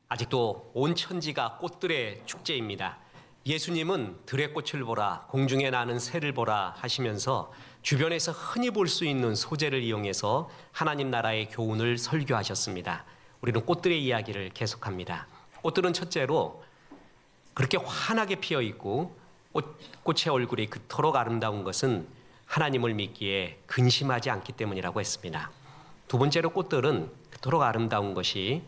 아직도 온 천지가 꽃들의 축제입니다. 예수님은 들의 꽃을 보라, 공중에 나는 새를 보라 하시면서 주변에서 흔히 볼 수 있는 소재를 이용해서 하나님 나라의 교훈을 설교하셨습니다. 우리는 꽃들의 이야기를 계속합니다. 꽃들은 첫째로 그렇게 환하게 피어 있고 꽃의 얼굴이 그토록 아름다운 것은 하나님을 믿기에 근심하지 않기 때문이라고 했습니다. 두 번째로 꽃들은 그토록 아름다운 것이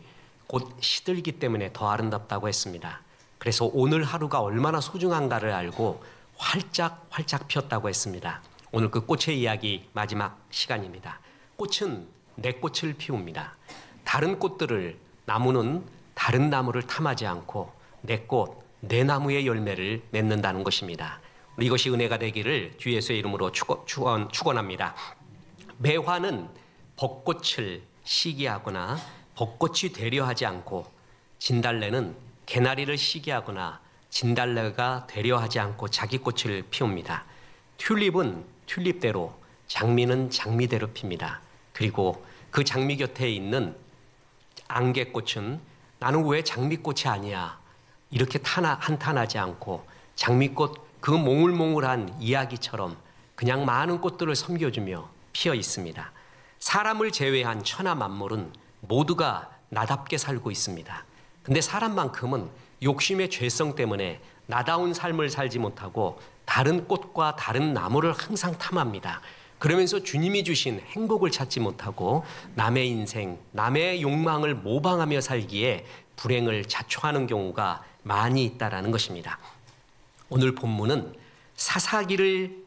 곧 시들기 때문에 더 아름답다고 했습니다. 그래서 오늘 하루가 얼마나 소중한가를 알고 활짝 피었다고 했습니다. 오늘 그 꽃의 이야기 마지막 시간입니다. 꽃은 내 꽃을 피웁니다. 다른 꽃들을, 나무는 다른 나무를 탐하지 않고 내 꽃, 내 나무의 열매를 맺는다는 것입니다. 이것이 은혜가 되기를 주 예수의 이름으로 축원합니다. 매화는 벚꽃을 시기하거나 벚꽃이 되려 하지 않고, 진달래는 개나리를 시기하거나 진달래가 되려 하지 않고 자기 꽃을 피웁니다. 튤립은 튤립대로, 장미는 장미대로 핍니다. 그리고 그 장미 곁에 있는 안개꽃은 나는 왜 장미꽃이 아니야? 이렇게 한탄하지 않고 장미꽃 그 몽울몽울한 이야기처럼 그냥 많은 꽃들을 섬겨주며 피어 있습니다. 사람을 제외한 천하 만물은 모두가 나답게 살고 있습니다. 근데 사람만큼은 욕심의 죄성 때문에 나다운 삶을 살지 못하고 다른 꽃과 다른 나무를 항상 탐합니다. 그러면서 주님이 주신 행복을 찾지 못하고 남의 인생, 남의 욕망을 모방하며 살기에 불행을 자초하는 경우가 많이 있다는 것입니다. 오늘 본문은 사사기를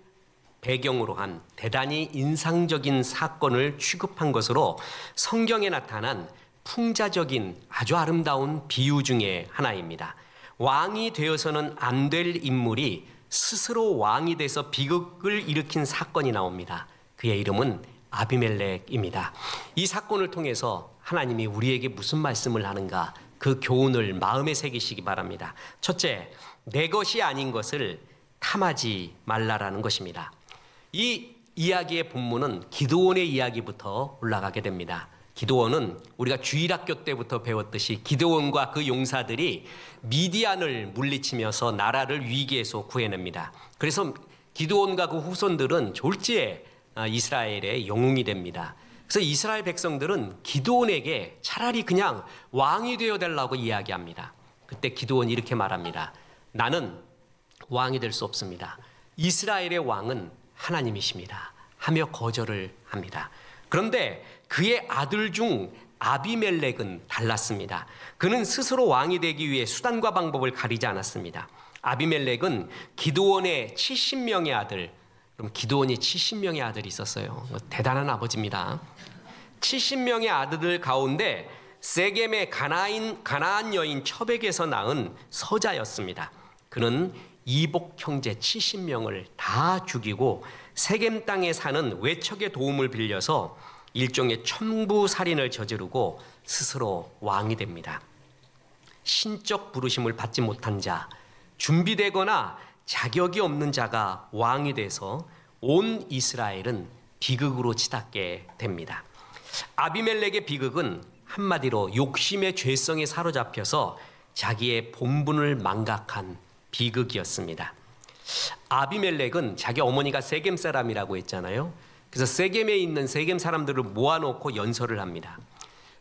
배경으로 한 대단히 인상적인 사건을 취급한 것으로 성경에 나타난 풍자적인 아주 아름다운 비유 중에 하나입니다. 왕이 되어서는 안 될 인물이 스스로 왕이 돼서 비극을 일으킨 사건이 나옵니다. 그의 이름은 아비멜렉입니다. 이 사건을 통해서 하나님이 우리에게 무슨 말씀을 하는가, 그 교훈을 마음에 새기시기 바랍니다. 첫째, 내 것이 아닌 것을 탐하지 말라라는 것입니다. 이 이야기의 본문은 기드온의 이야기부터 올라가게 됩니다. 기드온은 우리가 주일학교 때부터 배웠듯이 기드온과 그 용사들이 미디안을 물리치면서 나라를 위기에서 구해냅니다. 그래서 기드온과 그 후손들은 졸지에 이스라엘의 영웅이 됩니다. 그래서 이스라엘 백성들은 기드온에게 차라리 그냥 왕이 되어 달라고 이야기합니다. 그때 기드온이 이렇게 말합니다. 나는 왕이 될 수 없습니다. 이스라엘의 왕은 하나님이십니다 하며 거절을 합니다. 그런데 그의 아들 중 아비멜렉은 달랐습니다. 그는 스스로 왕이 되기 위해 수단과 방법을 가리지 않았습니다. 아비멜렉은 기드온의 70명의 아들, 그럼 기드온이 70명의 아들이 있었어요. 대단한 아버지입니다. 70명의 아들들 가운데 세겜의 가나안 여인 첩에게서 낳은 서자였습니다. 그는 이복 형제 70명을 다 죽이고 세겜 땅에 사는 외척의 도움을 빌려서 일종의 천부살인을 저지르고 스스로 왕이 됩니다. 신적 부르심을 받지 못한 자, 준비되거나 자격이 없는 자가 왕이 돼서 온 이스라엘은 비극으로 치닫게 됩니다. 아비멜렉의 비극은 한마디로 욕심의 죄성에 사로잡혀서 자기의 본분을 망각한 비극이었습니다. 아비멜렉은 자기 어머니가 세겜 사람이라고 했잖아요. 그래서 세겜에 있는 세겜 사람들을 모아놓고 연설을 합니다.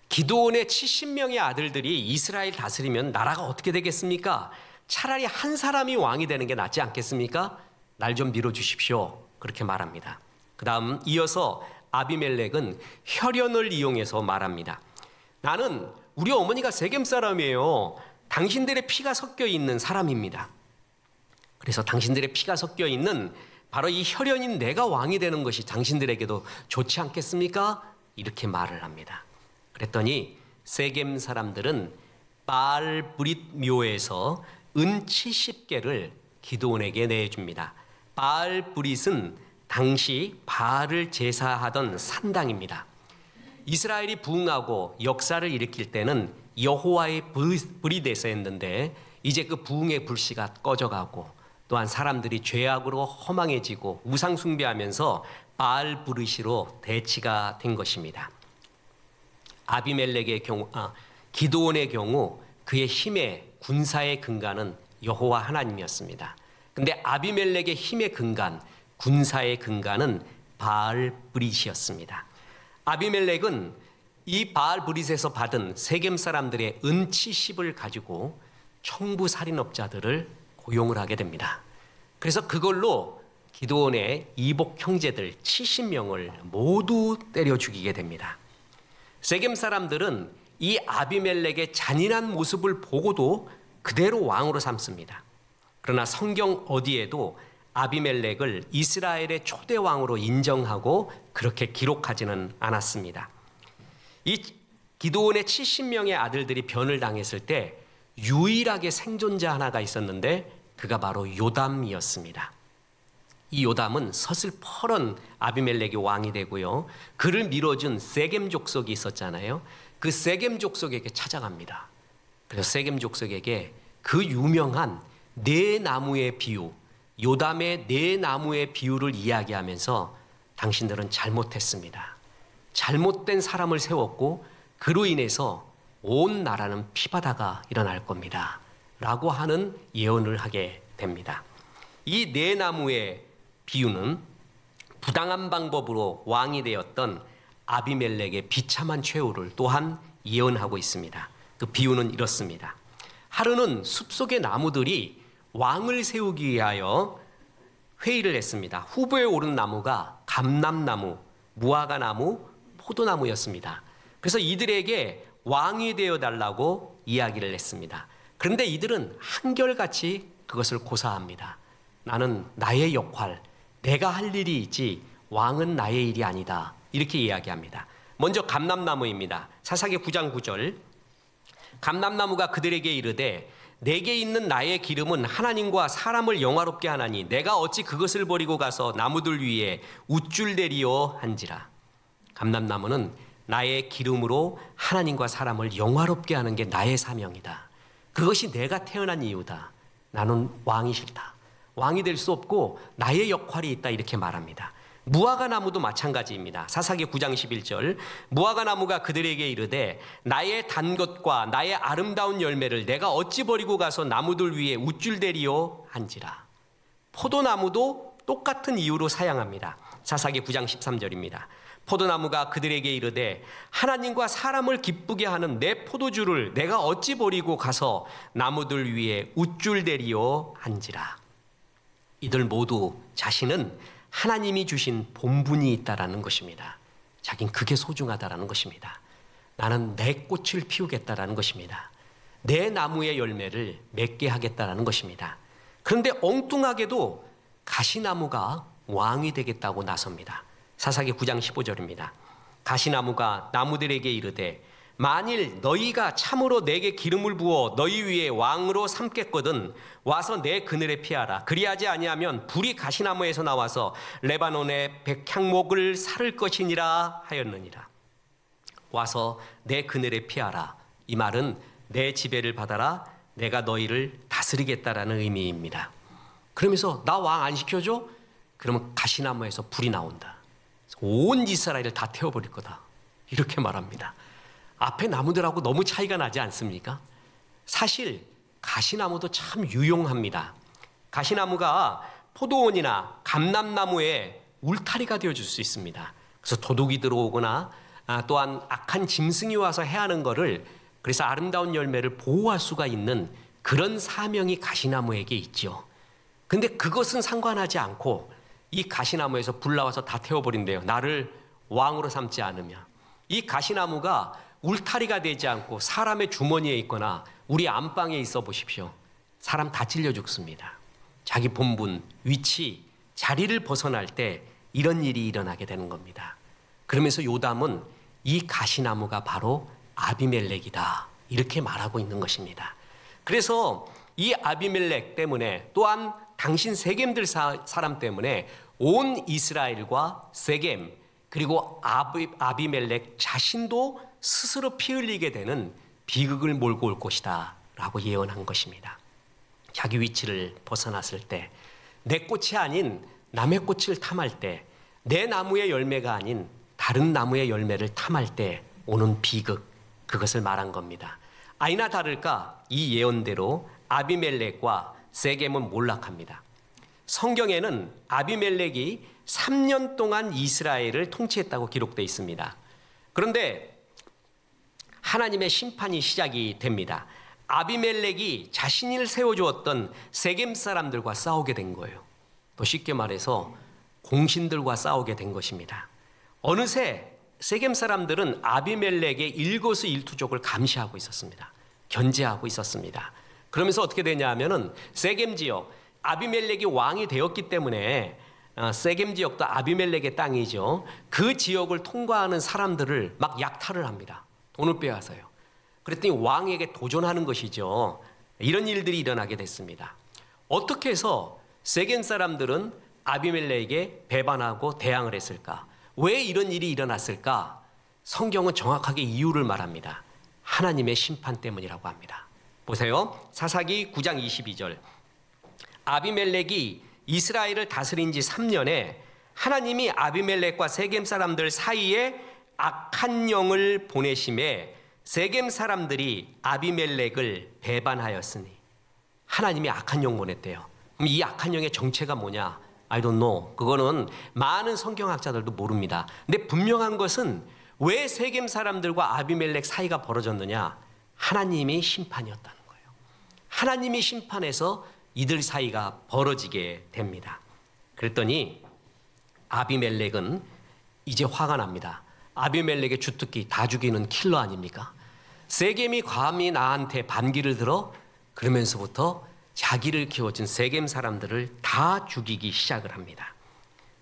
기드온의 70명의 아들들이 이스라엘 다스리면 나라가 어떻게 되겠습니까? 차라리 한 사람이 왕이 되는 게 낫지 않겠습니까? 날 좀 밀어주십시오. 그렇게 말합니다. 그 다음 이어서 아비멜렉은 혈연을 이용해서 말합니다. 나는 우리 어머니가 세겜 사람이에요. 당신들의 피가 섞여 있는 사람입니다. 그래서 당신들의 피가 섞여 있는 바로 이 혈연인 내가 왕이 되는 것이 당신들에게도 좋지 않겠습니까? 이렇게 말을 합니다. 그랬더니 세겜 사람들은 바알 브릿 묘에서 은 70개를 기드온에게 내줍니다. 바알 브릿은 당시 바알을 제사하던 산당입니다. 이스라엘이 부흥하고 역사를 일으킬 때는 여호와의 브릿에서 했는데 이제 그 부흥의 불씨가 꺼져가고 또한 사람들이 죄악으로 허망해지고 우상 숭배하면서 바알 브릿으로 대치가 된 것입니다. 아비멜렉의 경우, 기드온의 경우 그의 힘의 군사의 근간은 여호와 하나님이었습니다. 근데 아비멜렉의 힘의 근간, 군사의 근간은 바알브릿이었습니다. 아비멜렉은 이 바알브릿에서 받은 세겜 사람들의 은 70을 가지고 청부살인업자들을 고용을 하게 됩니다. 그래서 그걸로 기드온의 이복 형제들 70명을 모두 때려 죽이게 됩니다. 세겜 사람들은 이 아비멜렉의 잔인한 모습을 보고도 그대로 왕으로 삼습니다. 그러나 성경 어디에도 아비멜렉을 이스라엘의 초대 왕으로 인정하고 그렇게 기록하지는 않았습니다. 이 기드온의 70명의 아들들이 변을 당했을 때 유일하게 생존자 하나가 있었는데 그가 바로 요담이었습니다. 이 요담은 서슬퍼런 아비멜렉의 왕이 되고요. 그를 밀어준 세겜 족속이 있었잖아요. 그 세겜 족속에게 찾아갑니다. 그래서 세겜 족속에게 그 유명한 네 나무의 비유, 요담의 네 나무의 비유를 이야기하면서 당신들은 잘못했습니다. 잘못된 사람을 세웠고 그로 인해서 온 나라는 피바다가 일어날 겁니다. 라고 하는 예언을 하게 됩니다. 이 네 나무의 비유는 부당한 방법으로 왕이 되었던 아비멜렉의 비참한 최후를 또한 예언하고 있습니다. 그 비유는 이렇습니다. 하루는 숲속의 나무들이 왕을 세우기 위하여 회의를 했습니다. 후보에 오른 나무가 감람나무, 무화과나무, 포도나무였습니다. 그래서 이들에게 왕이 되어달라고 이야기를 했습니다. 그런데 이들은 한결같이 그것을 고사합니다. 나는 나의 역할, 내가 할 일이 있지 왕은 나의 일이 아니다. 이렇게 이야기합니다. 먼저 감람나무입니다. 사사기 9장 9절. 감람나무가 그들에게 이르되 내게 있는 나의 기름은 하나님과 사람을 영화롭게 하나니 내가 어찌 그것을 버리고 가서 나무들 위에 우쭐대리요 한지라. 감람나무는 나의 기름으로 하나님과 사람을 영화롭게 하는 게 나의 사명이다. 그것이 내가 태어난 이유다. 나는 왕이 싫다. 왕이 될 수 없고 나의 역할이 있다. 이렇게 말합니다. 무화과나무도 마찬가지입니다. 사사기 9장 11절. 무화과나무가 그들에게 이르되 나의 단 것과 나의 아름다운 열매를 내가 어찌 버리고 가서 나무들 위에 우쭐대리요 한지라. 포도나무도 똑같은 이유로 사양합니다. 사사기 9장 13절입니다. 포도나무가 그들에게 이르되 하나님과 사람을 기쁘게 하는 내 포도주를 내가 어찌 버리고 가서 나무들 위에 우쭐대리요 한지라. 이들 모두 자신은 하나님이 주신 본분이 있다라는 것입니다. 자긴 그게 소중하다라는 것입니다. 나는 내 꽃을 피우겠다라는 것입니다. 내 나무의 열매를 맺게 하겠다라는 것입니다. 그런데 엉뚱하게도 가시나무가 왕이 되겠다고 나섭니다. 사사기 9장 15절입니다. 가시나무가 나무들에게 이르되 만일 너희가 참으로 내게 기름을 부어 너희 위에 왕으로 삼겠거든 와서 내 그늘에 피하라. 그리하지 아니하면 불이 가시나무에서 나와서 레바논의 백향목을 사를 것이니라 하였느니라. 와서 내 그늘에 피하라. 이 말은 내 지배를 받아라. 내가 너희를 다스리겠다라는 의미입니다. 그러면서 나 왕 안 시켜줘? 그러면 가시나무에서 불이 나온다. 온 이스라엘을 다 태워버릴 거다. 이렇게 말합니다. 앞에 나무들하고 너무 차이가 나지 않습니까? 사실 가시나무도 참 유용합니다. 가시나무가 포도원이나 감람나무의 울타리가 되어줄 수 있습니다. 그래서 도둑이 들어오거나 또한 악한 짐승이 와서 해하는 거를 그래서 아름다운 열매를 보호할 수가 있는 그런 사명이 가시나무에게 있죠. 근데 그것은 상관하지 않고 이 가시나무에서 불 나와서 다 태워버린대요. 나를 왕으로 삼지 않으면. 이 가시나무가 울타리가 되지 않고 사람의 주머니에 있거나 우리 안방에 있어 보십시오. 사람 다 찔려 죽습니다. 자기 본분, 위치, 자리를 벗어날 때 이런 일이 일어나게 되는 겁니다. 그러면서 요담은 이 가시나무가 바로 아비멜렉이다. 이렇게 말하고 있는 것입니다. 그래서 이 아비멜렉 때문에 또한 당신 세겜들 사람 때문에 온 이스라엘과 세겜 그리고 아비멜렉 자신도 스스로 피 흘리게 되는 비극을 몰고 올 것이다 라고 예언한 것입니다. 자기 위치를 벗어났을 때 내 꽃이 아닌 남의 꽃을 탐할 때 내 나무의 열매가 아닌 다른 나무의 열매를 탐할 때 오는 비극, 그것을 말한 겁니다. 아니나 다를까 이 예언대로 아비멜렉과 세겜은 몰락합니다. 성경에는 아비멜렉이 3년 동안 이스라엘을 통치했다고 기록되어 있습니다. 그런데 하나님의 심판이 시작이 됩니다. 아비멜렉이 자신을 세워주었던 세겜 사람들과 싸우게 된 거예요. 더 쉽게 말해서 공신들과 싸우게 된 것입니다. 어느새 세겜 사람들은 아비멜렉의 일거수일투족을 감시하고 있었습니다. 견제하고 있었습니다. 그러면서 어떻게 되냐 하면은 세겜 지역, 아비멜렉이 왕이 되었기 때문에 세겜 지역도 아비멜렉의 땅이죠. 그 지역을 통과하는 사람들을 막 약탈을 합니다. 돈을 빼앗아요. 그랬더니 왕에게 도전하는 것이죠. 이런 일들이 일어나게 됐습니다. 어떻게 해서 세겜 사람들은 아비멜렉에게 배반하고 대항을 했을까? 왜 이런 일이 일어났을까? 성경은 정확하게 이유를 말합니다. 하나님의 심판 때문이라고 합니다. 보세요. 사사기 9장 22절. 아비멜렉이 이스라엘을 다스린 지 3년에 하나님이 아비멜렉과 세겜 사람들 사이에 악한 영을 보내심에 세겜 사람들이 아비멜렉을 배반하였으니. 하나님이 악한 영 보냈대요. 그럼 이 악한 영의 정체가 뭐냐? I don't know. 그거는 많은 성경학자들도 모릅니다. 근데 분명한 것은 왜 세겜 사람들과 아비멜렉 사이가 벌어졌느냐? 하나님이 심판이었다는 거예요. 하나님이 심판해서 이들 사이가 벌어지게 됩니다. 그랬더니 아비멜렉은 이제 화가 납니다. 아비멜렉의 주특기 다 죽이는 킬러 아닙니까? 세겜이 감히 나한테 반기를 들어? 그러면서부터 자기를 키워준 세겜 사람들을 다 죽이기 시작을 합니다.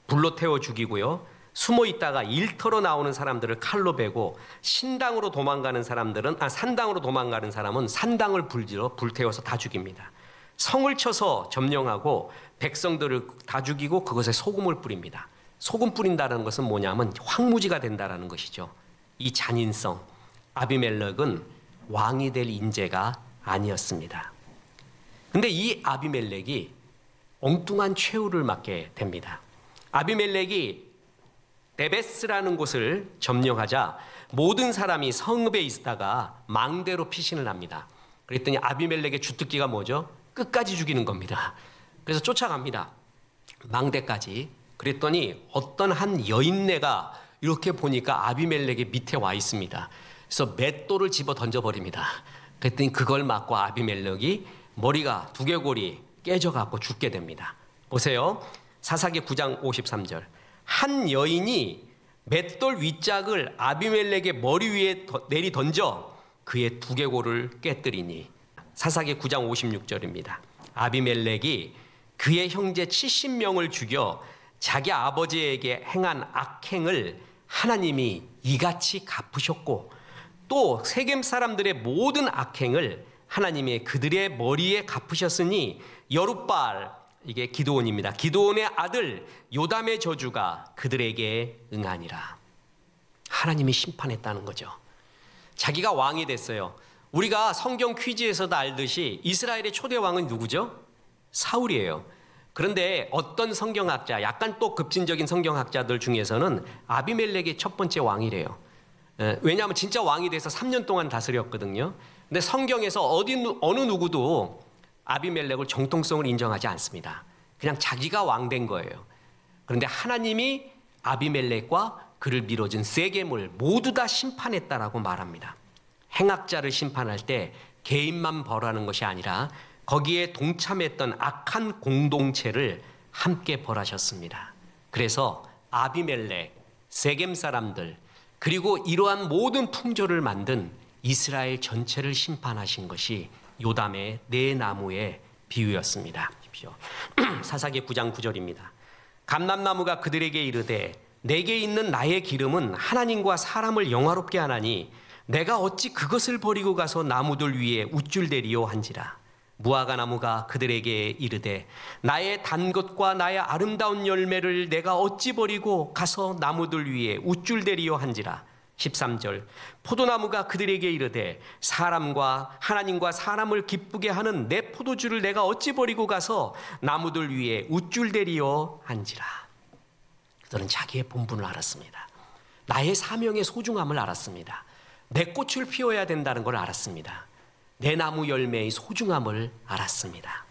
불로 태워 죽이고요. 숨어 있다가 일터로 나오는 사람들을 칼로 베고 산당으로 도망가는 사람은 산당을 불태워서 다 죽입니다. 성을 쳐서 점령하고 백성들을 다 죽이고 그것에 소금을 뿌립니다. 소금 뿌린다는 것은 뭐냐면 황무지가 된다는 것이죠. 이 잔인성, 아비멜렉은 왕이 될 인재가 아니었습니다. 근데 이 아비멜렉이 엉뚱한 최후를 맞게 됩니다. 아비멜렉이 데베스라는 곳을 점령하자 모든 사람이 성읍에 있다가 망대로 피신을 합니다. 그랬더니 아비멜렉의 주특기가 뭐죠? 끝까지 죽이는 겁니다. 그래서 쫓아갑니다. 망대까지. 그랬더니 어떤 한 여인네가 이렇게 보니까 아비멜렉의 밑에 와 있습니다. 그래서 맷돌을 집어 던져버립니다. 그랬더니 그걸 맞고 아비멜렉이 머리가 두개골이 깨져갖고 죽게 됩니다. 보세요. 사사기 9장 53절. 한 여인이 맷돌 윗짝을 아비멜렉의 머리 위에 내리 던져 그의 두개골을 깨뜨리니. 사사기 9장 56절입니다. 아비멜렉이 그의 형제 70명을 죽여 자기 아버지에게 행한 악행을 하나님이 이같이 갚으셨고 또 세겜 사람들의 모든 악행을 하나님이 그들의 머리에 갚으셨으니 여룻바알, 이게 기드온입니다. 기드온의 아들 요담의 저주가 그들에게 응하니라. 하나님이 심판했다는 거죠. 자기가 왕이 됐어요. 우리가 성경 퀴즈에서도 알듯이 이스라엘의 초대 왕은 누구죠? 사울이에요. 그런데 어떤 성경학자, 약간 또 급진적인 성경학자들 중에서는 아비멜렉이 첫 번째 왕이래요. 왜냐하면 진짜 왕이 돼서 3년 동안 다스렸거든요. 근데 성경에서 어느 누구도 아비멜렉을 정통성을 인정하지 않습니다. 그냥 자기가 왕 된 거예요. 그런데 하나님이 아비멜렉과 그를 밀어준 세겜을 모두 다 심판했다라고 말합니다. 행악자를 심판할 때 개인만 벌하는 것이 아니라 거기에 동참했던 악한 공동체를 함께 벌하셨습니다. 그래서 아비멜렉, 세겜 사람들, 그리고 이러한 모든 풍조를 만든 이스라엘 전체를 심판하신 것이 요담의 네 나무의 비유였습니다. 사사기 9장 9절입니다. 감람나무가 그들에게 이르되 내게 있는 나의 기름은 하나님과 사람을 영화롭게 하나니 내가 어찌 그것을 버리고 가서 나무들 위에 우쭐대리요 한지라. 무화과 나무가 그들에게 이르되 나의 단 것과 나의 아름다운 열매를 내가 어찌 버리고 가서 나무들 위에 우쭐대리요 한지라. 13절. 포도나무가 그들에게 이르되 사람과 하나님과 사람을 기쁘게 하는 내 포도주를 내가 어찌 버리고 가서 나무들 위에 우쭐대리요 한지라. 그들은 자기의 본분을 알았습니다. 나의 사명의 소중함을 알았습니다. 내 꽃을 피워야 된다는 걸 알았습니다. 내 나무 열매의 소중함을 알았습니다.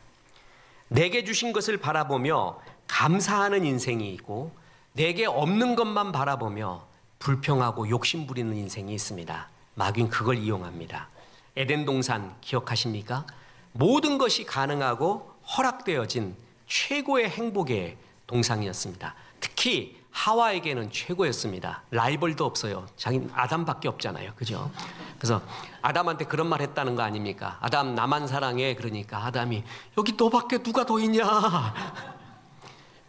내게 주신 것을 바라보며 감사하는 인생이 있고 내게 없는 것만 바라보며 불평하고 욕심 부리는 인생이 있습니다. 마귀는 그걸 이용합니다. 에덴 동산 기억하십니까? 모든 것이 가능하고 허락되어진 최고의 행복의 동산이었습니다. 특히 하와에게는 최고였습니다. 라이벌도 없어요. 자기 아담밖에 없잖아요. 그죠? 그래서 아담한테 그런 말 했다는 거 아닙니까? 아담 나만 사랑해. 그러니까 아담이 여기 너밖에 누가 더 있냐.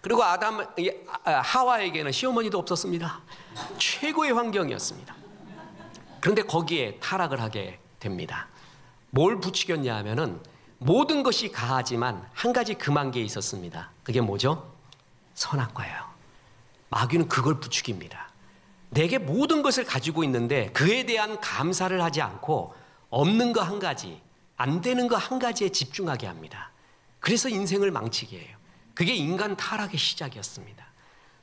그리고 하와에게는 시어머니도 없었습니다. 최고의 환경이었습니다. 그런데 거기에 타락을 하게 됩니다. 뭘 부추겼냐 하면은 모든 것이 가하지만 한 가지 금한 게 있었습니다. 그게 뭐죠? 선악과예요. 마귀는 그걸 부추깁니다. 내게 모든 것을 가지고 있는데 그에 대한 감사를 하지 않고 없는 거 한 가지, 안 되는 거 한 가지에 집중하게 합니다. 그래서 인생을 망치게 해요. 그게 인간 타락의 시작이었습니다.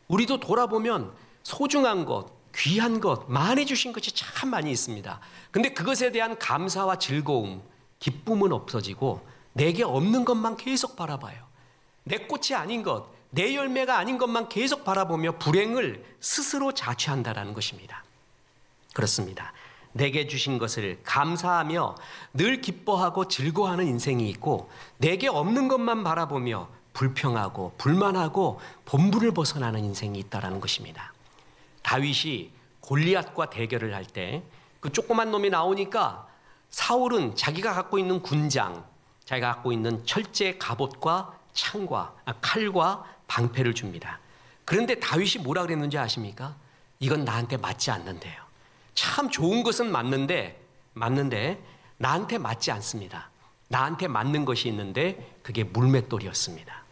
우리도 돌아보면 소중한 것, 귀한 것, 많이 주신 것이 참 많이 있습니다. 근데 그것에 대한 감사와 즐거움, 기쁨은 없어지고 내게 없는 것만 계속 바라봐요. 내 꽃이 아닌 것, 내 열매가 아닌 것만 계속 바라보며 불행을 스스로 자취한다라는 것입니다. 그렇습니다. 내게 주신 것을 감사하며 늘 기뻐하고 즐거워하는 인생이 있고 내게 없는 것만 바라보며 불평하고 불만하고 본분을 벗어나는 인생이 있다라는 것입니다. 다윗이 골리앗과 대결을 할 때 그 조그만 놈이 나오니까 사울은 자기가 갖고 있는 군장, 자기가 갖고 있는 철제 갑옷과 칼과 방패를 줍니다. 그런데 다윗이 뭐라 그랬는지 아십니까? 이건 나한테 맞지 않는데요. 참 좋은 것은 맞는데 나한테 맞지 않습니다. 나한테 맞는 것이 있는데 그게 물맷돌이었습니다.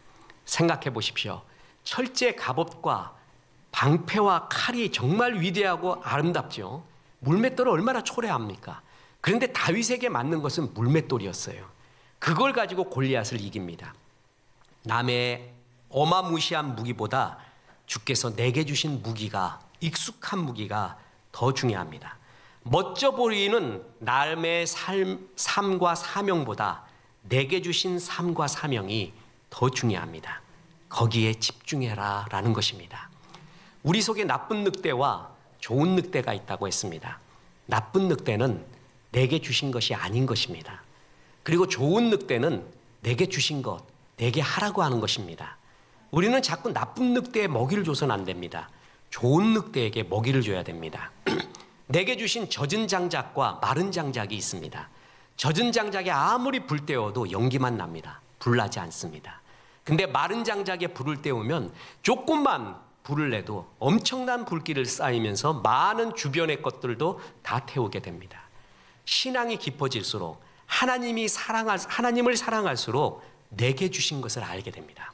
생각해 보십시오. 철제 갑옷과 방패와 칼이 정말 위대하고 아름답죠. 물맷돌은 얼마나 초라합니까? 그런데 다윗에게 맞는 것은 물맷돌이었어요. 그걸 가지고 골리앗을 이깁니다. 남의 어마무시한 무기보다 주께서 내게 주신 무기가, 익숙한 무기가 더 중요합니다. 멋져 보이는 남의 삶과 사명보다 내게 주신 삶과 사명이 더 중요합니다. 거기에 집중해라 라는 것입니다. 우리 속에 나쁜 늑대와 좋은 늑대가 있다고 했습니다. 나쁜 늑대는 내게 주신 것이 아닌 것입니다. 그리고 좋은 늑대는 내게 주신 것, 내게 하라고 하는 것입니다. 우리는 자꾸 나쁜 늑대에 먹이를 줘서는 안 됩니다. 좋은 늑대에게 먹이를 줘야 됩니다. 내게 주신 젖은 장작과 마른 장작이 있습니다. 젖은 장작에 아무리 불 때워도 연기만 납니다. 불나지 않습니다. 근데 마른 장작에 불을 때우면 조금만 불을 내도 엄청난 불길을 쌓이면서 많은 주변의 것들도 다 태우게 됩니다. 신앙이 깊어질수록 하나님을 사랑할수록 내게 주신 것을 알게 됩니다.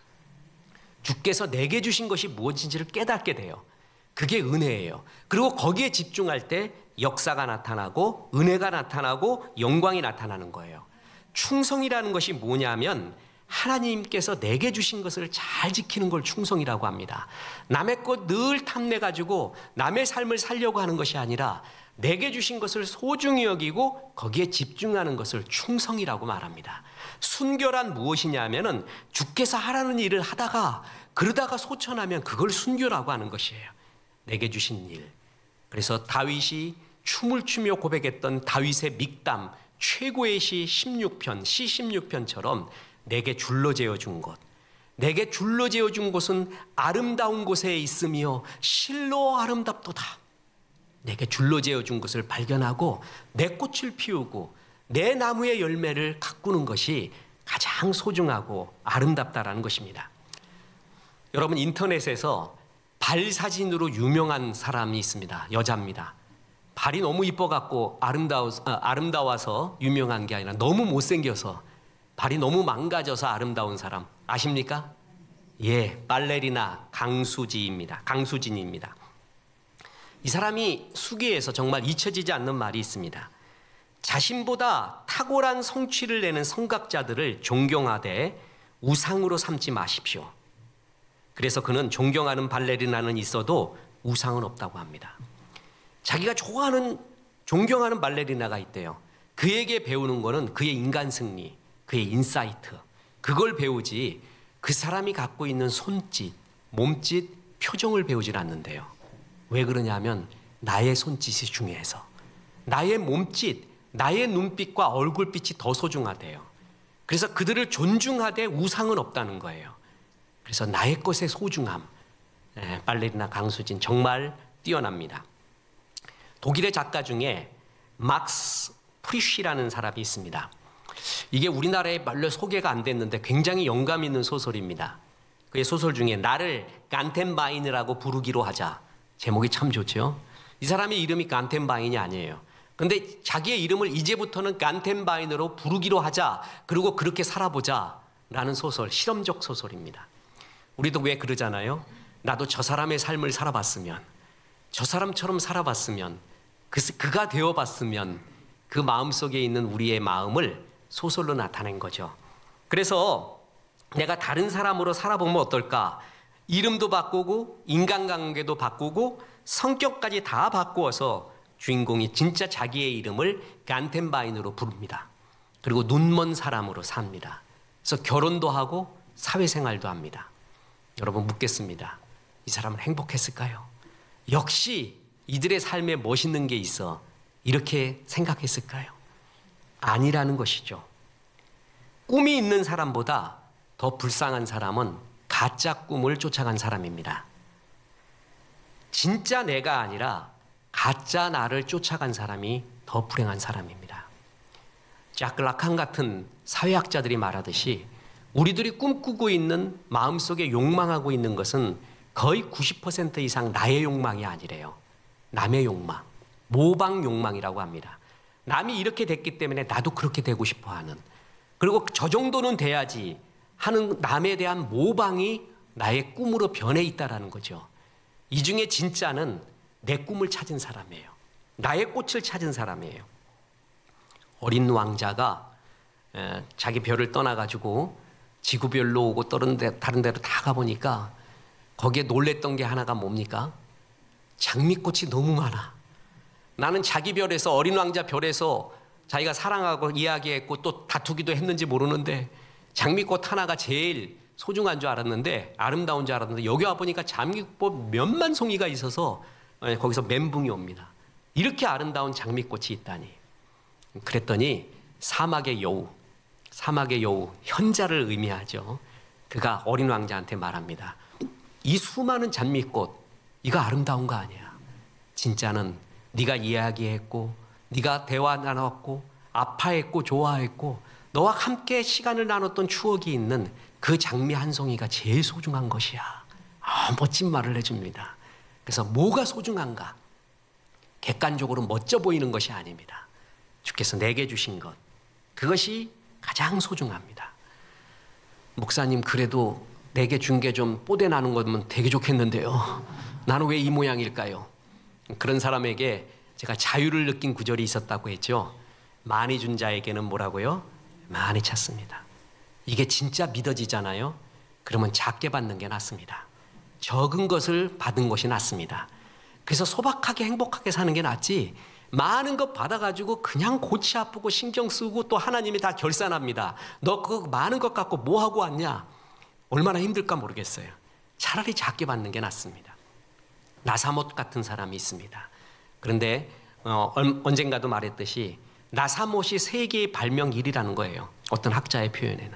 주께서 내게 주신 것이 무엇인지를 깨닫게 돼요. 그게 은혜예요. 그리고 거기에 집중할 때 역사가 나타나고 은혜가 나타나고 영광이 나타나는 거예요. 충성이라는 것이 뭐냐면 하나님께서 내게 주신 것을 잘 지키는 걸 충성이라고 합니다. 남의 것 늘 탐내가지고 남의 삶을 살려고 하는 것이 아니라 내게 주신 것을 소중히 여기고 거기에 집중하는 것을 충성이라고 말합니다. 순교란 무엇이냐면은 주께서 하라는 일을 하다가 그러다가 소천하면 그걸 순교라고 하는 것이에요. 내게 주신 일. 그래서 다윗이 춤을 추며 고백했던 다윗의 믹담 최고의 시 16편, 시 16편처럼 내게 줄로 재어준 곳, 내게 줄로 재어준 곳은 아름다운 곳에 있으며 실로 아름답도다. 내게 줄로 재어준 것을 발견하고 내 꽃을 피우고 내 나무의 열매를 가꾸는 것이 가장 소중하고 아름답다라는 것입니다. 여러분, 인터넷에서 발 사진으로 유명한 사람이 있습니다. 여자입니다. 발이 너무 이뻐갖고 아름다워서 유명한 게 아니라 너무 못생겨서 발이 너무 망가져서 아름다운 사람 아십니까? 예, 발레리나 강수진입니다. 이 사람이 수기에서 정말 잊혀지지 않는 말이 있습니다. 자신보다 탁월한 성취를 내는 성각자들을 존경하되 우상으로 삼지 마십시오. 그래서 그는 존경하는 발레리나는 있어도 우상은 없다고 합니다. 자기가 존경하는 발레리나가 있대요. 그에게 배우는 거는 그의 인간 승리, 그의 인사이트, 그걸 배우지 그 사람이 갖고 있는 손짓, 몸짓, 표정을 배우질 않는데요. 왜 그러냐면 나의 손짓이 중요해서. 나의 몸짓, 나의 눈빛과 얼굴빛이 더 소중하대요. 그래서 그들을 존중하되 우상은 없다는 거예요. 그래서 나의 것의 소중함, 발레리나 강수진 정말 뛰어납니다. 독일의 작가 중에 막스 프리쉬라는 사람이 있습니다. 이게 우리나라에 말로 소개가 안 됐는데 굉장히 영감 있는 소설입니다. 그의 소설 중에 나를 간텐바인이라고 부르기로 하자. 제목이 참 좋죠. 이 사람의 이름이 간텐바인이 아니에요. 근데 자기의 이름을 이제부터는 간텐바인으로 부르기로 하자. 그리고 그렇게 살아보자 라는 소설, 실험적 소설입니다. 우리도 왜 그러잖아요. 나도 저 사람의 삶을 살아봤으면, 저 사람처럼 살아봤으면, 그가 되어봤으면, 그 마음속에 있는 우리의 마음을 소설로 나타낸 거죠. 그래서 내가 다른 사람으로 살아보면 어떨까? 이름도 바꾸고 인간관계도 바꾸고 성격까지 다 바꾸어서 주인공이 진짜 자기의 이름을 간텐바인으로 부릅니다. 그리고 눈먼 사람으로 삽니다. 그래서 결혼도 하고 사회생활도 합니다. 여러분 묻겠습니다. 이 사람은 행복했을까요? 역시 이들의 삶에 멋있는 게 있어 이렇게 생각했을까요? 아니라는 것이죠. 꿈이 있는 사람보다 더 불쌍한 사람은 가짜 꿈을 쫓아간 사람입니다. 진짜 내가 아니라 가짜 나를 쫓아간 사람이 더 불행한 사람입니다. 자크 라칸 같은 사회학자들이 말하듯이 우리들이 꿈꾸고 있는 마음속에 욕망하고 있는 것은 거의 90% 이상 나의 욕망이 아니래요. 남의 욕망, 모방 욕망이라고 합니다. 남이 이렇게 됐기 때문에 나도 그렇게 되고 싶어 하는, 그리고 저 정도는 돼야지 하는 남에 대한 모방이 나의 꿈으로 변해 있다는 거죠. 이 중에 진짜는 내 꿈을 찾은 사람이에요. 나의 꽃을 찾은 사람이에요. 어린 왕자가 자기 별을 떠나가지고 지구별로 오고 다른 데로 다 가보니까 거기에 놀랬던 게 하나가 뭡니까? 장미꽃이 너무 많아. 나는 자기 별에서, 어린 왕자 별에서 자기가 사랑하고 이야기했고 또 다투기도 했는지 모르는데 장미꽃 하나가 제일 소중한 줄 알았는데, 아름다운 줄 알았는데, 여기 와보니까 장미꽃 몇만 송이가 있어서 거기서 멘붕이 옵니다. 이렇게 아름다운 장미꽃이 있다니. 그랬더니 사막의 여우, 현자를 의미하죠. 그가 어린 왕자한테 말합니다. 이 수많은 장미꽃, 이거 아름다운 거 아니야. 진짜는 네가 이야기했고, 네가 대화 나눴고, 아파했고, 좋아했고, 너와 함께 시간을 나눴던 추억이 있는 그 장미 한 송이가 제일 소중한 것이야. 멋진 말을 해줍니다. 그래서 뭐가 소중한가? 객관적으로 멋져 보이는 것이 아닙니다. 주께서 내게 주신 것, 그것이 가장 소중합니다. 목사님, 그래도 내게 준 게 좀 뽀대 나는 거면 되게 좋겠는데요. 나는 왜 이 모양일까요? 그런 사람에게 제가 자유를 느낀 구절이 있었다고 했죠. 많이 준 자에게는 뭐라고요? 많이 찾습니다. 이게 진짜 믿어지잖아요. 그러면 작게 받는 게 낫습니다. 적은 것을 받은 것이 낫습니다. 그래서 소박하게 행복하게 사는 게 낫지, 많은 것 받아가지고 그냥 골치 아프고 신경 쓰고 또 하나님이 다 결산합니다. 너 그 많은 것 갖고 뭐 하고 왔냐? 얼마나 힘들까 모르겠어요. 차라리 작게 받는 게 낫습니다. 나사못 같은 사람이 있습니다. 그런데 언젠가도 말했듯이 나사못이 세계의 발명일이라는 거예요. 어떤 학자의 표현에는.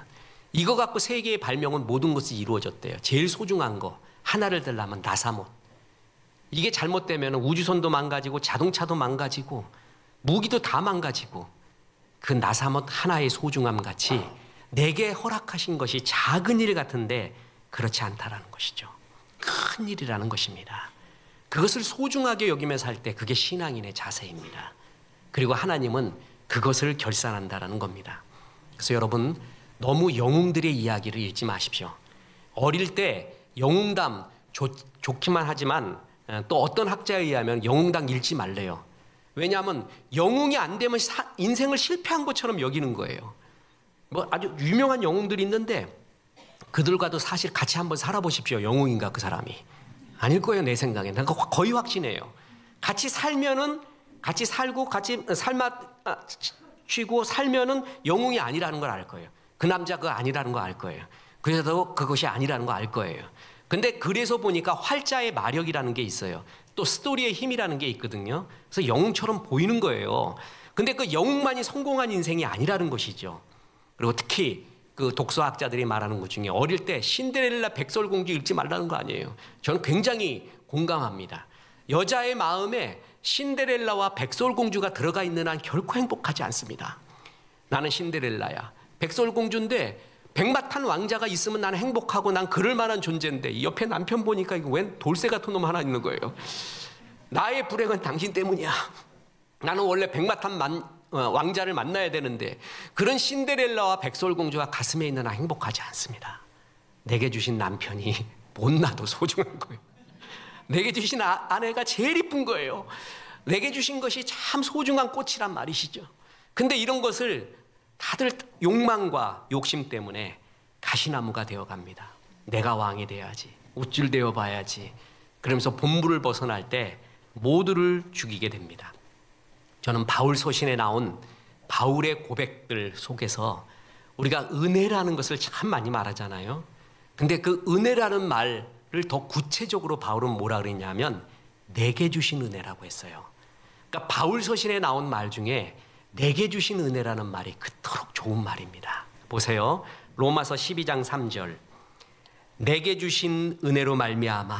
이거 갖고 세계의 발명은 모든 것이 이루어졌대요. 제일 소중한 거 하나를 들려면 나사못. 이게 잘못되면 우주선도 망가지고 자동차도 망가지고 무기도 다 망가지고, 그 나사못 하나의 소중함 같이 내게 허락하신 것이 작은 일 같은데 그렇지 않다라는 것이죠. 큰 일이라는 것입니다. 그것을 소중하게 여기며 살 때 그게 신앙인의 자세입니다. 그리고 하나님은 그것을 결산한다라는 겁니다. 그래서 여러분, 너무 영웅들의 이야기를 읽지 마십시오. 어릴 때 영웅담 좋기만 하지만 또 어떤 학자에 의하면 영웅담 읽지 말래요. 왜냐하면 영웅이 안 되면 인생을 실패한 것처럼 여기는 거예요. 뭐 아주 유명한 영웅들이 있는데 그들과도 사실 같이 한번 살아보십시오. 영웅인가 그 사람이? 아닐 거예요, 내 생각에. 난 거의 확신해요. 같이 살면은 같이 살고 같이 쥐고 살면은 영웅이 아니라는 걸 알 거예요. 그 남자 그거 아니라는 거 알 거예요. 그래도 그것이 아니라는 거 알 거예요. 근데 그래서 보니까 활자의 마력이라는 게 있어요. 또 스토리의 힘이라는 게 있거든요. 그래서 영웅처럼 보이는 거예요. 근데 그 영웅만이 성공한 인생이 아니라는 것이죠. 그리고 특히 그 독서학자들이 말하는 것 중에 어릴 때 신데렐라 백설공주 읽지 말라는 거 아니에요. 저는 굉장히 공감합니다. 여자의 마음에 신데렐라와 백설공주가 들어가 있는 한 결코 행복하지 않습니다. 나는 신데렐라야. 백설공주인데 백마탄 왕자가 있으면 나는 행복하고 난 그럴 만한 존재인데 옆에 남편 보니까 이거 웬 돌쇠 같은 놈 하나 있는 거예요. 나의 불행은 당신 때문이야. 나는 원래 백마탄 왕자를 만나야 되는데 그런 신데렐라와 백설공주가 가슴에 있는 한 행복하지 않습니다. 내게 주신 남편이 못나도 소중한 거예요. 내게 주신 아내가 제일 이쁜 거예요. 내게 주신 것이 참 소중한 꽃이란 말이시죠. 근데 이런 것을 다들 욕망과 욕심 때문에 가시나무가 되어갑니다. 내가 왕이 돼야지. 우쭐 되어 봐야지. 그러면서 본부를 벗어날 때 모두를 죽이게 됩니다. 저는 바울 서신에 나온 바울의 고백들 속에서 우리가 은혜라는 것을 참 많이 말하잖아요. 근데 그 은혜라는 말을 더 구체적으로 바울은 뭐라 그랬냐면 내게 주신 은혜라고 했어요. 그러니까 바울 서신에 나온 말 중에 내게 주신 은혜라는 말이 그토록 좋은 말입니다. 보세요. 로마서 12장 3절. 내게 주신 은혜로 말미암아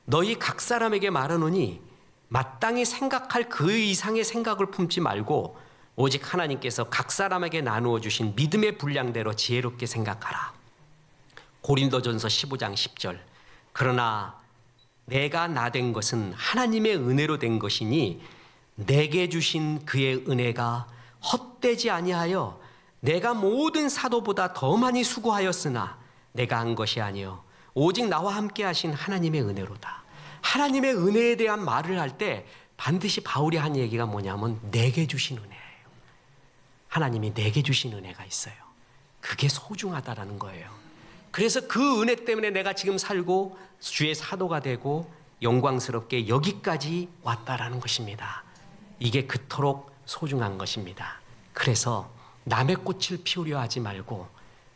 너희 각 사람에게 말하노니 마땅히 생각할 그 이상의 생각을 품지 말고 오직 하나님께서 각 사람에게 나누어 주신 믿음의 분량대로 지혜롭게 생각하라. 고린도전서 15장 10절. 그러나 내가 나 된 것은 하나님의 은혜로 된 것이니 내게 주신 그의 은혜가 헛되지 아니하여 내가 모든 사도보다 더 많이 수고하였으나 내가 한 것이 아니요 오직 나와 함께 하신 하나님의 은혜로다. 하나님의 은혜에 대한 말을 할 때 반드시 바울이 한 얘기가 뭐냐면 내게 주신 은혜예요. 하나님이 내게 주신 은혜가 있어요. 그게 소중하다라는 거예요. 그래서 그 은혜 때문에 내가 지금 살고 주의 사도가 되고 영광스럽게 여기까지 왔다라는 것입니다. 이게 그토록 소중한 것입니다. 그래서 남의 꽃을 피우려 하지 말고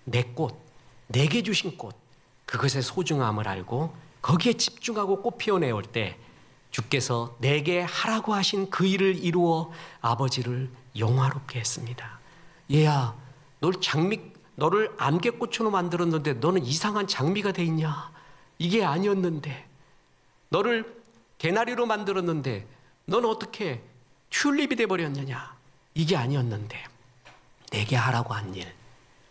내 꽃, 내게 주신 꽃, 그것의 소중함을 알고 거기에 집중하고 꽃 피워내올 때 주께서 내게 하라고 하신 그 일을 이루어 아버지를 영화롭게 했습니다. 얘야, 너를 안개꽃으로 만들었는데 너는 이상한 장미가 돼 있냐? 이게 아니었는데. 너를 개나리로 만들었는데 너는 어떻게 튤립이 돼버렸느냐? 이게 아니었는데. 내게 하라고 한 일,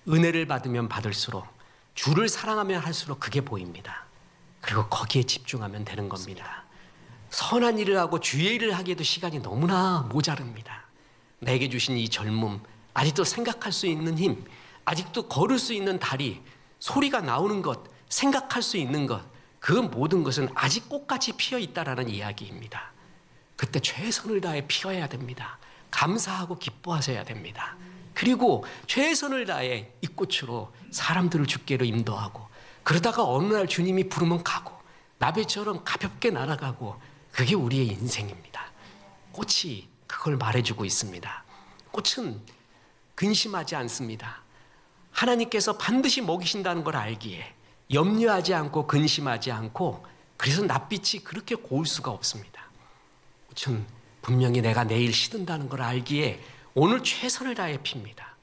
은혜를 받으면 받을수록 주를 사랑하면 할수록 그게 보입니다. 그리고 거기에 집중하면 되는 겁니다. 선한 일을 하고 주의 일을 하기에도 시간이 너무나 모자릅니다. 내게 주신 이 젊음, 아직도 생각할 수 있는 힘, 아직도 걸을 수 있는 다리, 소리가 나오는 것, 생각할 수 있는 것, 그 모든 것은 아직 꽃같이 피어 있다라는 이야기입니다. 그때 최선을 다해 피어야 됩니다. 감사하고 기뻐하셔야 됩니다. 그리고 최선을 다해 이 꽃으로 사람들을 주께로 인도하고 그러다가 어느 날 주님이 부르면 가고 나비처럼 가볍게 날아가고 그게 우리의 인생입니다. 꽃이 그걸 말해주고 있습니다. 꽃은 근심하지 않습니다. 하나님께서 반드시 먹이신다는 걸 알기에 염려하지 않고 근심하지 않고 그래서 낯빛이 그렇게 고울 수가 없습니다. 꽃은 분명히 내가 내일 시든다는 걸 알기에 오늘 최선을 다해 핍니다.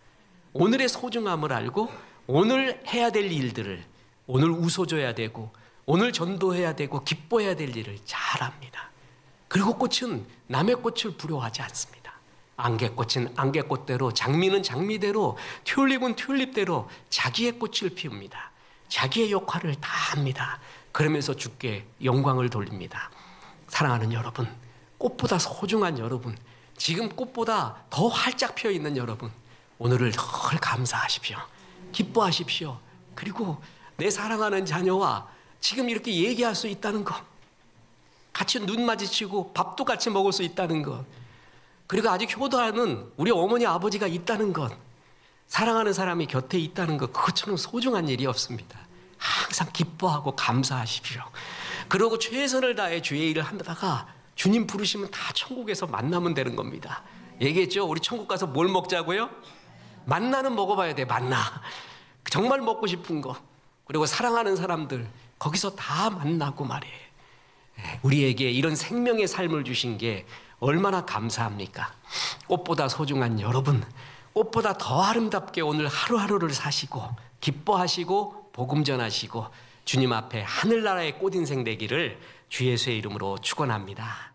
오늘의 소중함을 알고 오늘 해야 될 일들을 오늘 웃어줘야 되고 오늘 전도해야 되고 기뻐해야 될 일을 잘 합니다. 그리고 꽃은 남의 꽃을 부러워하지 않습니다. 안개꽃은 안개꽃대로, 장미는 장미대로, 튤립은 튤립대로 자기의 꽃을 피웁니다. 자기의 역할을 다 합니다. 그러면서 주께 영광을 돌립니다. 사랑하는 여러분, 꽃보다 소중한 여러분, 지금 꽃보다 더 활짝 피어있는 여러분, 오늘을 늘 감사하십시오. 기뻐하십시오. 그리고 내 사랑하는 자녀와 지금 이렇게 얘기할 수 있다는 것, 같이 눈 마주치고 밥도 같이 먹을 수 있다는 것, 그리고 아직 효도하는 우리 어머니 아버지가 있다는 것, 사랑하는 사람이 곁에 있다는 것, 그것처럼 소중한 일이 없습니다. 항상 기뻐하고 감사하십시오. 그리고 최선을 다해 주의 일을 하다가 주님 부르시면 다 천국에서 만나면 되는 겁니다. 얘기했죠? 우리 천국 가서 뭘 먹자고요? 만나는 먹어봐야 돼. 만나. 정말 먹고 싶은 거. 그리고 사랑하는 사람들 거기서 다 만나고 말이에요. 우리에게 이런 생명의 삶을 주신 게 얼마나 감사합니까? 꽃보다 소중한 여러분, 꽃보다 더 아름답게 오늘 하루하루를 사시고 기뻐하시고 복음 전하시고 주님 앞에 하늘나라의 꽃 인생 되기를 주 예수의 이름으로 축원합니다.